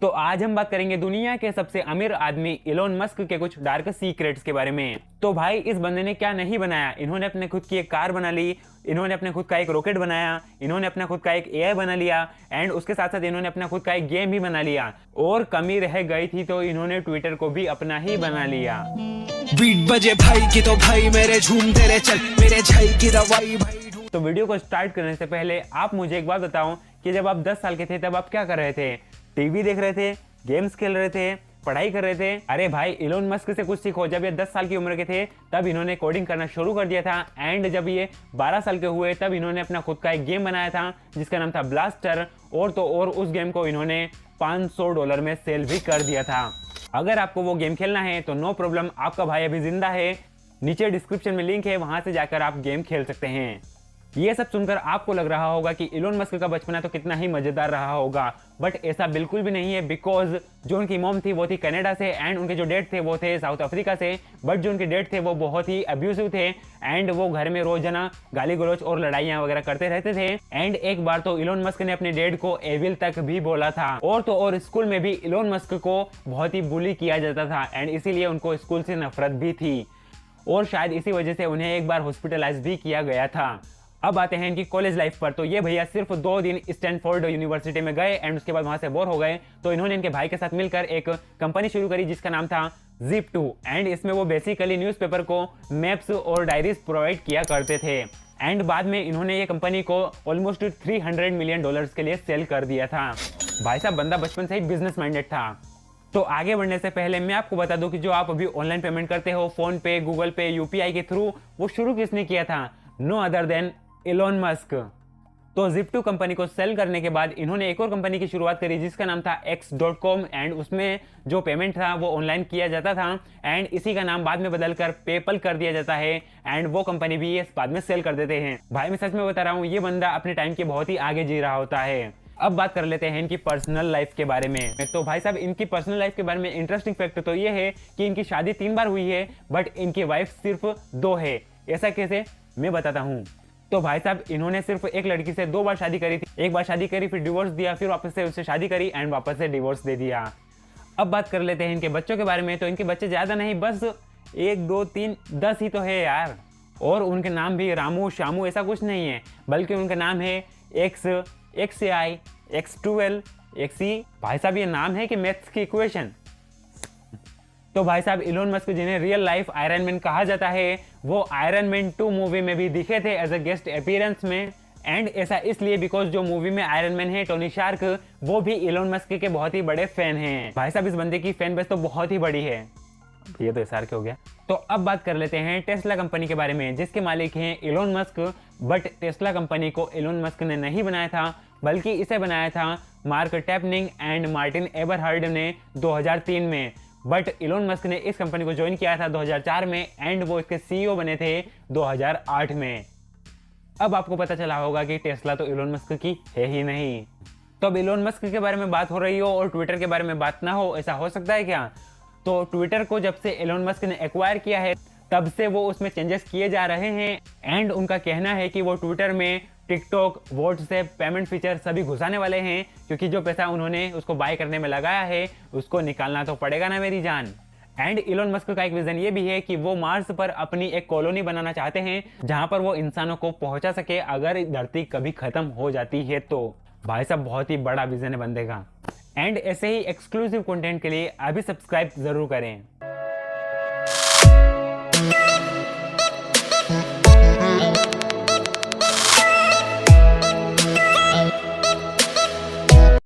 तो आज हम बात करेंगे दुनिया के सबसे अमीर आदमी इलोन मस्क के कुछ डार्क सीक्रेट्स के बारे में। तो भाई इस बंदे ने क्या नहीं बनाया। इन्होंने अपने खुद की एक कार बना ली, इन्होंने अपने खुद का एक रॉकेट बनाया, इन्होंने अपना खुद का एक एआई बना लिया एंड उसके साथ साथ इन्होंने अपना खुद का एक गेम भी बना लिया। और कमी रह गई थी तो इन्होंने ट्विटर को भी अपना ही बना लिया। बीट बजे भाई की तो भाई मेरे झूमते रहे चल मेरे झाई की दवाई भाई। तो वीडियो को स्टार्ट करने से पहले आप मुझे एक बात बताओ कि जब आप 10 साल के थे तब आप क्या कर रहे थे? टीवी देख रहे थे, गेम्स खेल रहे थे, पढ़ाई कर रहे थे? अरे भाई इलोन मस्क से कुछ सीखो। जब ये 10 साल की उम्र के थे तब इन्होंने कोडिंग करना शुरू कर दिया था एंड जब ये 12 साल के हुए तब इन्होंने अपना खुद का एक गेम बनाया था जिसका नाम था ब्लास्टर। और तो और उस गेम को इन्होंने $500 में सेल भी कर दिया था। अगर आपको वो गेम खेलना है तो नो प्रॉब्लम, आपका भाई अभी जिंदा है, नीचे डिस्क्रिप्शन में लिंक है, वहां से जाकर आप गेम खेल सकते हैं। ये सब सुनकर आपको लग रहा होगा कि इलोन मस्क का बचपना तो कितना ही मजेदार रहा होगा, बट ऐसा बिल्कुल भी नहीं है। बिकॉज जो उनकी मॉम थी वो थी कनाडा से एंड उनके जो डैड थे वो थे साउथ अफ्रीका से। बट जो उनके डैड थे वो बहुत ही अब्यूसिव थे एंड वो घर में रोजाना गाली गलौज और लड़ाइयाँ वगैरह करते रहते थे। एंड एक बार तो इलोन मस्क ने अपने डैड को एविल तक भी बोला था। और तो और स्कूल में भी इलोन मस्क को बहुत ही बुली किया जाता था एंड इसीलिए उनको स्कूल से नफरत भी थी और शायद इसी वजह से उन्हें एक बार हॉस्पिटलाइज भी किया गया था। अब आते हैं इनकी कॉलेज लाइफ पर। तो ये भैया सिर्फ 2 दिन स्टैनफोर्ड यूनिवर्सिटी में गए एंड उसके बाद वहां से बोर हो गए तो इन्होंने इनके भाई के साथ मिलकर एक कंपनी शुरू करी जिसका नाम था Zip2 एंड इसमें वो बेसिकली न्यूज़पेपर को मैप्स और डायरीज प्रोवाइड किया करते थे। एंड बाद में इन्होंने ये कंपनी को ऑलमोस्ट $300 मिलियन के लिए सेल कर दिया था। भाई साहब बंदा बचपन से ही बिजनेस माइंडेड था। तो आगे बढ़ने से पहले मैं आपको बता दूं कि जो आप अभी ऑनलाइन पेमेंट करते हो फोन पे, गूगल पे, यूपीआई के थ्रू, वो शुरू किसने किया था? No other than Elon Musk. तो Zip2 कंपनी को सेल करने के बाद इन्होंने एक और कंपनी की शुरुआत करी जिसका नाम था X.com एंड उसमें जो पेमेंट था वो ऑनलाइन किया जाता था एंड इसी का नाम बाद में बदलकर पेपल कर दिया जाता है एंड वो कंपनी भी ये बाद में सेल कर देते हैं। भाई मैं सच में बता रहा हूँ, ये बंदा अपने टाइम के बहुत ही आगे जी रहा होता है। अब बात कर लेते हैं इनकी पर्सनल लाइफ के बारे में। तो भाई साहब इनकी पर्सनल लाइफ के बारे में इंटरेस्टिंग फैक्ट तो ये है कि इनकी शादी 3 बार हुई है बट इनकी वाइफ सिर्फ 2 है। ऐसा कैसे, मैं बताता हूँ। तो भाई साहब इन्होंने सिर्फ एक लड़की से 2 बार शादी करी थी। एक बार शादी करी, फिर डिवोर्स दिया, फिर वापस से उससे शादी करी एंड वापस से डिवोर्स दे दिया। अब बात कर लेते हैं इनके बच्चों के बारे में। तो इनके बच्चे ज्यादा नहीं, बस 1 2 3 10 ही तो है यार। और उनके नाम भी रामू शामू ऐसा कुछ नहीं है, बल्कि उनका नाम है एक्स, XAI, X12, XE। भाई साहब ये नाम है कि मैथ्स की इक्वेशन। तो भाई साहब इलोन मस्क जिन्हें रियल लाइफ आयरन मैन कहा जाता है वो आयरन मैन 2 मूवी में भी दिखे थे एज अ गेस्ट अपीयरेंस में। एंड ऐसा इसलिए बिकॉज जो मूवी में आयरन मैन है टोनी शार्क, वो भी इलोन मस्क के बहुत ही बड़े फैन हैं। भाई साहब इस बंदे की फैन बेस तो बहुत ही बड़ी है। ये तो SR के हो गया। तो अब बात कर लेते हैं टेस्ला कंपनी के बारे में जिसके मालिक हैं Elon Musk. But Tesla company को इलोन मस्क ने नहीं बनाया था, बल्कि इसे बनाया था मार्क टैपनिंग एंड मार्टिन एबरहार्ड ने 2003 में। बट इलोन मस्क ने इस कंपनी को ज्वाइन किया था 2004 में एंड वो इसके CEO बने थे 2008 में। अब आपको पता चला होगा कि टेस्ला तो इलोन मस्क की है ही नहीं। तो अब इलोन मस्क के बारे में बात हो रही हो और ट्विटर के बारे में बात ना हो, ऐसा हो सकता है क्या? तो ट्विटर को जब से इलोन मस्क ने एक्वायर किया है तब से वो उसमें चेंजेस किए जा रहे हैं एंड उनका कहना है कि वो ट्विटर में टिकटॉक, व्हाट्सएप, पेमेंट फीचर सभी घुसाने वाले हैं क्योंकि जो पैसा उन्होंने उसको बाय करने में लगाया है उसको निकालना तो पड़ेगा ना मेरी जान। एंड इलोन मस्क का एक विजन ये भी है कि वो मार्स पर अपनी एक कॉलोनी बनाना चाहते हैं जहां पर वो इंसानों को पहुंचा सके अगर धरती कभी खत्म हो जाती है तो। भाई साहब बहुत ही बड़ा विजन है बंदे का। एंड ऐसे ही एक्सक्लूसिव कंटेंट के लिए अभी सब्सक्राइब जरूर करें।